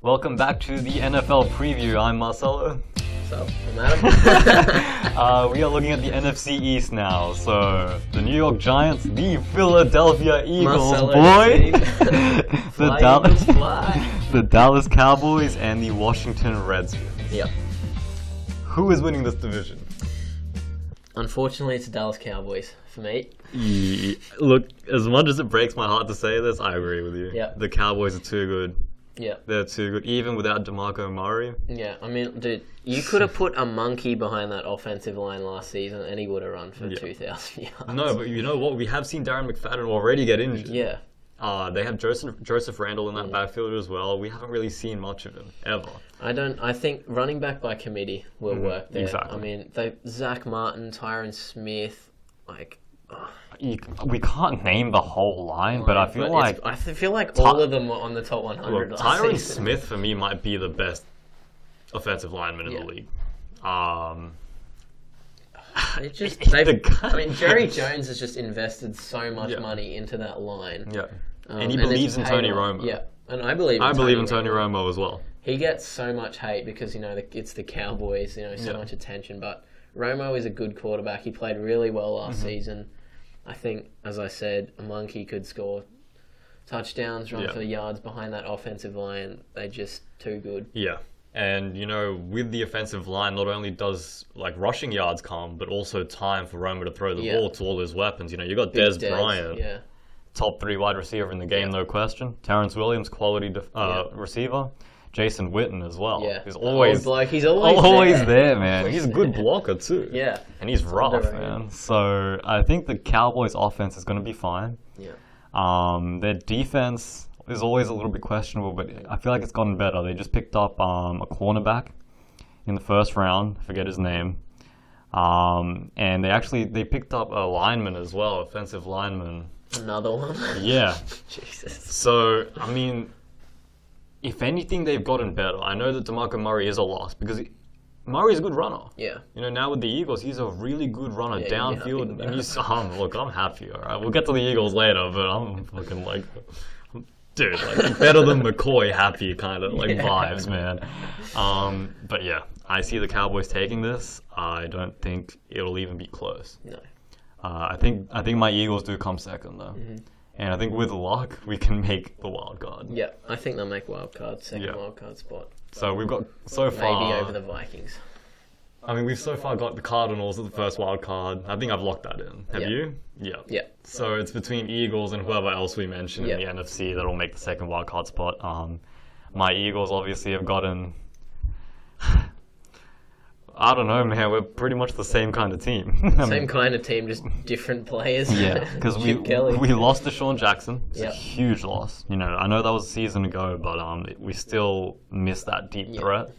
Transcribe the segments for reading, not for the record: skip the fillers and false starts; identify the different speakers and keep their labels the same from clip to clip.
Speaker 1: Welcome back to the NFL preview. I'm Marcelo.
Speaker 2: What's up? I'm Adam.
Speaker 1: We are looking at the NFC EAST now. So, the New York Giants, the Philadelphia Eagles,
Speaker 2: Marcelo,
Speaker 1: boy!
Speaker 2: Fly.
Speaker 1: The Dallas Cowboys, and the Washington Redskins.
Speaker 2: Yep.
Speaker 1: Who is winning this division?
Speaker 2: Unfortunately, it's the Dallas Cowboys for me.
Speaker 1: Look, as much as it breaks my heart to say this, I agree with you.
Speaker 2: Yeah.
Speaker 1: The Cowboys are too good.
Speaker 2: Yeah.
Speaker 1: They're too good, even without DeMarco Murray.
Speaker 2: Yeah, I mean, dude, you could have put a monkey behind that offensive line last season and he would have run for 2,000 yards.
Speaker 1: No, but you know what? We have seen Darren McFadden already get injured.
Speaker 2: Yeah.
Speaker 1: They have Joseph Randle in that backfield as well. We haven't really seen much of him, ever.
Speaker 2: I think running back by committee will work there.
Speaker 1: Exactly.
Speaker 2: I mean, Zach Martin, Tyron Smith,
Speaker 1: We can't name the whole line, but I feel like
Speaker 2: all of them were on the top 100 last
Speaker 1: Tyron
Speaker 2: season.
Speaker 1: Smith for me might be the best offensive lineman in the league.
Speaker 2: Jerry Jones has just invested so much money into that line.
Speaker 1: Yeah, and he believes in Tony Romo.
Speaker 2: Yeah, and I believe in
Speaker 1: Tony Romo as well.
Speaker 2: He gets so much hate because it's the Cowboys, so much attention. But Romo is a good quarterback. He played really well last season. I think, as I said, a monkey could score touchdowns, run for yards behind that offensive line. They're just too good.
Speaker 1: Yeah. And, with the offensive line, not only does, rushing yards come, but also time for Romo to throw the ball to all his weapons. You got Des Bryant, top 3 wide receiver in the game, no question. Terrence Williams, quality receiver. Jason Witten as well.
Speaker 2: Yeah.
Speaker 1: He's always
Speaker 2: there,
Speaker 1: man. He's a good blocker, too.
Speaker 2: Yeah.
Speaker 1: And he's rough, man. So, I think the Cowboys' offense is going to be fine.
Speaker 2: Yeah.
Speaker 1: Their defense is always a little bit questionable, but I feel like it's gotten better. They just picked up a cornerback in the first round. I forget his name. And they picked up a lineman as well, offensive lineman.
Speaker 2: Another one?
Speaker 1: Yeah.
Speaker 2: Jesus.
Speaker 1: So, I mean, if anything, they've gotten better. I know that DeMarco Murray is a loss because Murray's a good runner.
Speaker 2: Yeah.
Speaker 1: Now with the Eagles, he's a really good runner downfield. And look, I'm happy, all right? We'll get to the Eagles later, but I'm fucking dude, better than McCoy happy kind of vibes, man. But yeah, I see the Cowboys taking this. I don't think it'll even be close.
Speaker 2: No.
Speaker 1: I think my Eagles do come second though. Mm-hmm. And I think with luck, we can make the wild card.
Speaker 2: Yeah, I think they'll make wild card, second wild card spot.
Speaker 1: So we've got so far...
Speaker 2: Maybe over the Vikings.
Speaker 1: I mean, we've so far got the Cardinals at the first wild card. I think I've locked that in. Have you? Yeah.
Speaker 2: Yeah.
Speaker 1: So it's between Eagles and whoever else we mentioned in the NFC that'll make the second wild card spot. My Eagles obviously have gotten... I don't know, man. We're pretty much the same kind of team.
Speaker 2: Same kind of team, just different players.
Speaker 1: Yeah, because we lost to Sean Jackson. It's a huge loss. I know that was a season ago, but we still missed that deep threat.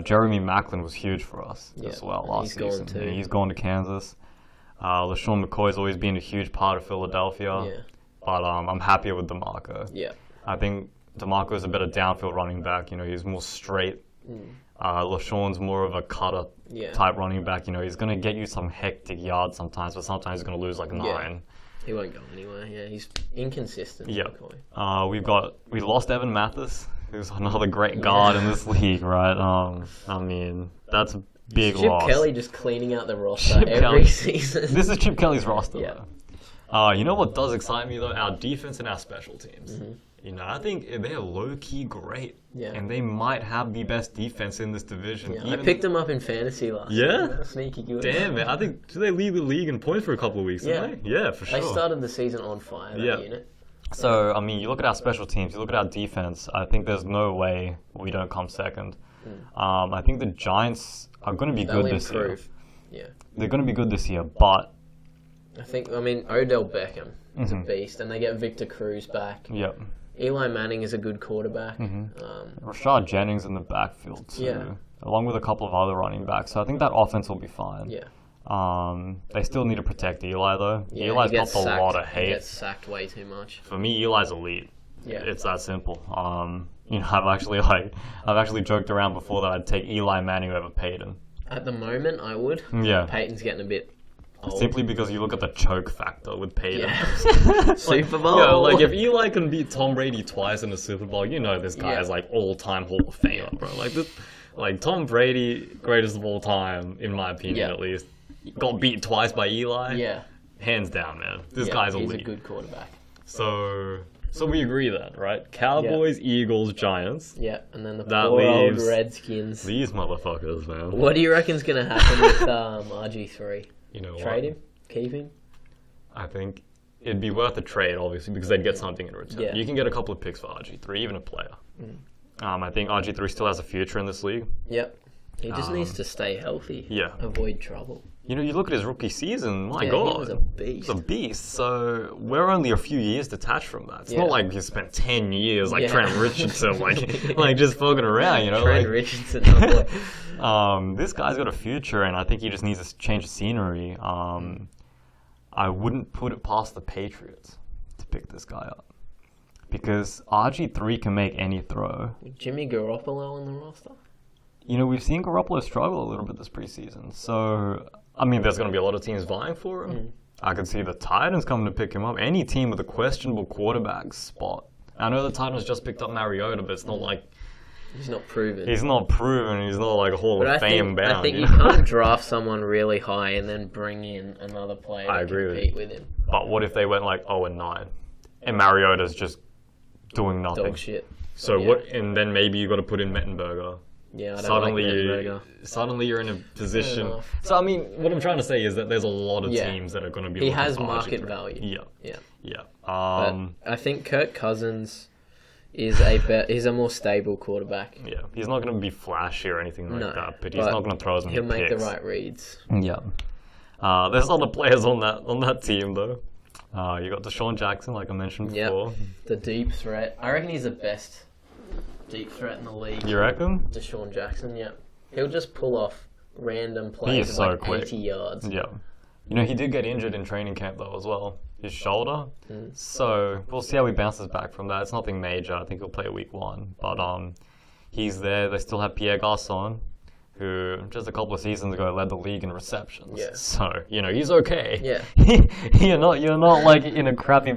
Speaker 1: Jeremy Maclin was huge for us as well last season. He's gone to Kansas. LaShawn McCoy's always been a huge part of Philadelphia. But I'm happier with DeMarco.
Speaker 2: Yeah.
Speaker 1: I think DeMarco's a better downfield running back. He's more straight. LaShawn's more of a cutter type running back. He's going to get you some hectic yards sometimes, but sometimes he's going to lose 9.
Speaker 2: He won't go anywhere. Yeah, he's inconsistent.
Speaker 1: Yeah. We lost Evan Mathis, who's another great guard in this league, right? I mean, that's a big loss.
Speaker 2: Chip Kelly just cleaning out the roster every season.
Speaker 1: This is Chip Kelly's roster, though. You know what does excite me, though? Our defense and our special teams. Mm-hmm. I think they're low-key great. Yeah. And they might have the best defense in this division.
Speaker 2: Yeah, I picked them up in fantasy last year.
Speaker 1: Yeah?
Speaker 2: Sneaky good.
Speaker 1: Damn, man. I think, do they lead the league in points for a couple of weeks, didn't they? Yeah, for sure.
Speaker 2: They started the season on fire, that unit.
Speaker 1: So, I mean, you look at our special teams, you look at our defense, I think there's no way we don't come second. I think the Giants are going to be good this year.
Speaker 2: Yeah.
Speaker 1: They're going to be good this year, but...
Speaker 2: Odell Beckham is a beast, and they get Victor Cruz back.
Speaker 1: Yep.
Speaker 2: Eli Manning is a good quarterback.
Speaker 1: Rashad Jennings in the backfield too, along with a couple of other running backs. So I think that offense will be fine.
Speaker 2: Yeah.
Speaker 1: They still need to protect Eli though.
Speaker 2: Yeah,
Speaker 1: Eli's got a lot of hate.
Speaker 2: He gets sacked way too much.
Speaker 1: For me, Eli's elite.
Speaker 2: Yeah.
Speaker 1: It's that simple. I've actually joked around before that I'd take Eli Manning over Peyton.
Speaker 2: At the moment, I would.
Speaker 1: Yeah.
Speaker 2: Peyton's getting a bit
Speaker 1: Simply because you look at the choke factor with Peyton.
Speaker 2: Yeah. Super Bowl.
Speaker 1: You know, like if Eli can beat Tom Brady twice in the Super Bowl, you know this guy is like all-time Hall of Famer, bro. Like Tom Brady, greatest of all time, in my opinion at least. Got beat twice by Eli.
Speaker 2: Yeah.
Speaker 1: Hands down, man. This guy's elite.
Speaker 2: He's a good quarterback.
Speaker 1: So we agree then, right? Cowboys, Eagles, Giants.
Speaker 2: Yeah, and then the poor old Redskins.
Speaker 1: These motherfuckers, man.
Speaker 2: What do you reckon's going to happen with RG3?
Speaker 1: You know
Speaker 2: Trade him? Keep him?
Speaker 1: I think it'd be worth a trade, obviously, because they'd get something in return.
Speaker 2: Yeah.
Speaker 1: You can get a couple of picks for RG3, even a player. I think RG3 still has a future in this league.
Speaker 2: Yep. He just needs to stay healthy.
Speaker 1: Yeah.
Speaker 2: Avoid trouble.
Speaker 1: You know, you look at his rookie season, my God.
Speaker 2: He was a beast.
Speaker 1: He's a beast. So we're only a few years detached from that. It's not like he spent 10 years like Trent Richardson, like just fucking around, you know?
Speaker 2: Trent Richardson, oh boy.
Speaker 1: This guy's got a future, and I think he just needs to change the scenery. I wouldn't put it past the Patriots to pick this guy up. Because RG3 can make any throw.
Speaker 2: Jimmy Garoppolo on the roster?
Speaker 1: You know, we've seen Garoppolo struggle a little bit this preseason. So, I mean, there's going to be a lot of teams vying for him. I could see the Titans coming to pick him up. Any team with a questionable quarterback spot. I know the Titans just picked up Mariota, but it's not like...
Speaker 2: He's not proven.
Speaker 1: He's not proven. He's not like a Hall of Fame bound.
Speaker 2: I think you can't draft someone really high and then bring in another player to compete with him.
Speaker 1: But what if they went like 0-9 and Mariota's just doing nothing?
Speaker 2: Dog shit.
Speaker 1: So what? And then maybe you got to put in Mettenberger.
Speaker 2: Yeah, I don't like Mettenberger.
Speaker 1: Suddenly you're in a position. So I mean, what I'm trying to say is that there's a lot of teams that are going to be.
Speaker 2: He has market value.
Speaker 1: Yeah.
Speaker 2: But I think Kirk Cousins is a more stable quarterback.
Speaker 1: Yeah, he's not going to be flashy or anything like that, but he's not going to throw as many picks.
Speaker 2: He'll make the right reads.
Speaker 1: Yeah. There's other players on that team though. You got Deshaun Jackson, like I mentioned before.
Speaker 2: The deep threat. I reckon he's the best deep threat in the league.
Speaker 1: You reckon?
Speaker 2: Deshaun Jackson, yeah. He'll just pull off random plays of like quick. 80 yards.
Speaker 1: Yeah. You know, he did get injured in training camp though as well. His shoulder. So we'll see how he bounces back from that. It's nothing major. I think he'll play week 1. But he's there. They still have Pierre Garcon, who just a couple of seasons ago led the league in receptions. Yeah. So, you know, he's okay.
Speaker 2: Yeah.
Speaker 1: you're not like in a crappy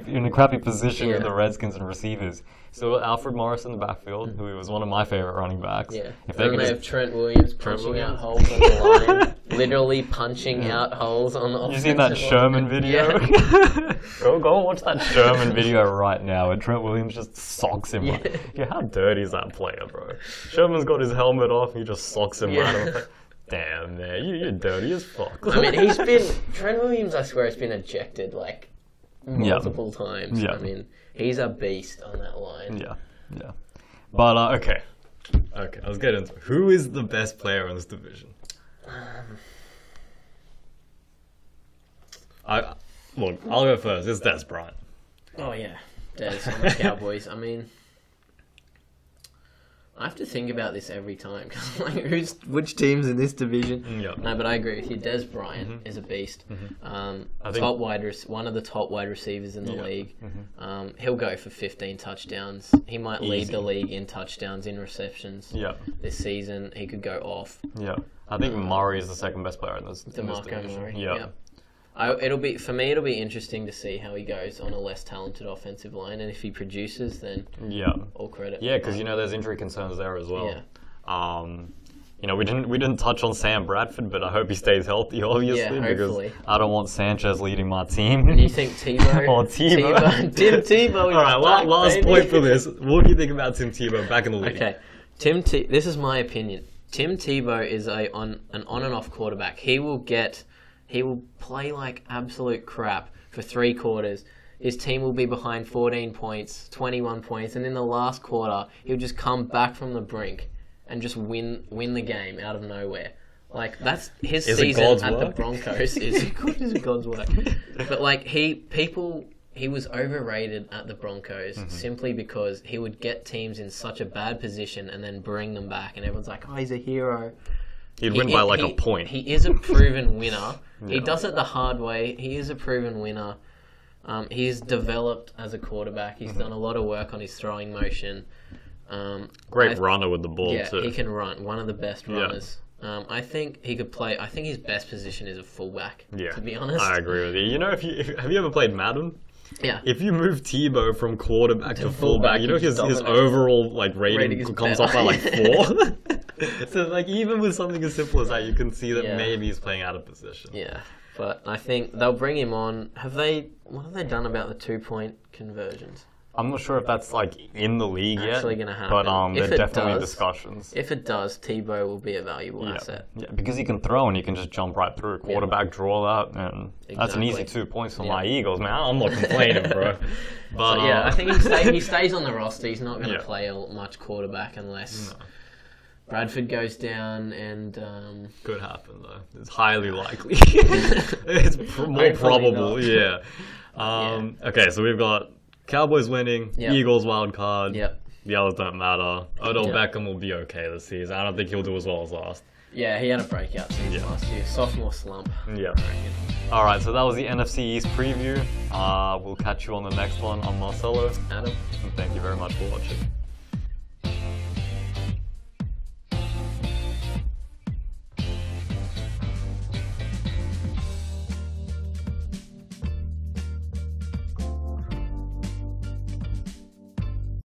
Speaker 1: position with the Redskins and receivers. So Alfred Morris in the backfield, who was one of my favorite running backs.
Speaker 2: Yeah. If they have Trent Williams punching out holes on the line, literally punching out holes on the offensive line.
Speaker 1: You seen that Sherman video? Yeah. Go and watch that Sherman video right now, where Trent Williams just socks him. Yeah, how dirty is that player, bro? Sherman's got his helmet off, he just socks him right off. Damn, man, you're dirty as fuck.
Speaker 2: I mean, Trent Williams, I swear, has been ejected like multiple times. I mean, he's a beast on that line.
Speaker 1: Yeah. But, okay, let's get into it. Who is the best player in this division? Look, I'll go first. It's Des Bryant.
Speaker 2: Oh, yeah. Des on the Cowboys. I mean, I have to think about this every time. Cause like, which team's in this division? No, but I agree with you. Des Bryant is a beast. One of the top wide receivers in the league. He'll go for 15 touchdowns. He might lead the league in touchdowns, in receptions. This season, he could go off.
Speaker 1: I think Murray is the second best player in this
Speaker 2: DeMarco Murray.
Speaker 1: Yeah.
Speaker 2: It'll be interesting to see how he goes on a less talented offensive line, and if he produces, then all credit.
Speaker 1: Yeah, because there's injury concerns there as well. You know, we didn't touch on Sam Bradford, but I hope he stays healthy, obviously, because I don't want Sanchez leading my team.
Speaker 2: And you think Tebow?
Speaker 1: Or Tebow.
Speaker 2: Tim Tebow.
Speaker 1: All right, last point for this. What do you think about Tim Tebow back in the league?
Speaker 2: Okay, this is my opinion. Tim Tebow is an on and off quarterback. He will play like absolute crap for 3 quarters. His team will be behind 14 points, 21 points, and in the last quarter, he'll just come back from the brink and just win the game out of nowhere. Like, that's his season at the Broncos. Is God's work. But like he was overrated at the Broncos simply because he would get teams in such a bad position and then bring them back, and everyone's like, oh, he's a hero.
Speaker 1: He'd win by like a point.
Speaker 2: He is a proven winner. He does it the hard way. He is a proven winner. He's developed as a quarterback. He's done a lot of work on his throwing motion.
Speaker 1: Great runner with the ball too.
Speaker 2: He can run. One of the best runners I think he could play. I think his best position is a fullback.
Speaker 1: Yeah,
Speaker 2: to be honest,
Speaker 1: I agree with you. You know, have you ever played Madden?
Speaker 2: Yeah.
Speaker 1: If you move Tebow from quarterback to fullback, you know his overall like rating comes up by like 4. So like even with something as simple as that, you can see that maybe he's playing out of position.
Speaker 2: Yeah, but I think they'll bring him on. What have they done about the 2-point conversions?
Speaker 1: I'm not sure if that's like in the league yet.
Speaker 2: Actually going to happen.
Speaker 1: But there are definitely discussions.
Speaker 2: If it does, Tebow will be a valuable asset.
Speaker 1: Yeah, because he can throw and he can just jump right through. Quarterback draw that, and that's an easy 2 points for my Eagles, man. I'm not complaining, bro. But
Speaker 2: I think he stays on the roster. He's not going to play much quarterback unless Bradford goes down, and
Speaker 1: could happen though. It's highly likely. It's more probable. Yeah. Okay, so we've got Cowboys winning, Eagles wild card.
Speaker 2: Yep.
Speaker 1: The others don't matter. Odell Beckham will be okay this season. I don't think he'll do as well as last.
Speaker 2: Yeah, he had a breakout season last year. Sophomore slump.
Speaker 1: Yeah. Alright, so that was the NFC East preview. We'll catch you on the next one. I'm Marcelo.
Speaker 2: Adam.
Speaker 1: And thank you very much for watching.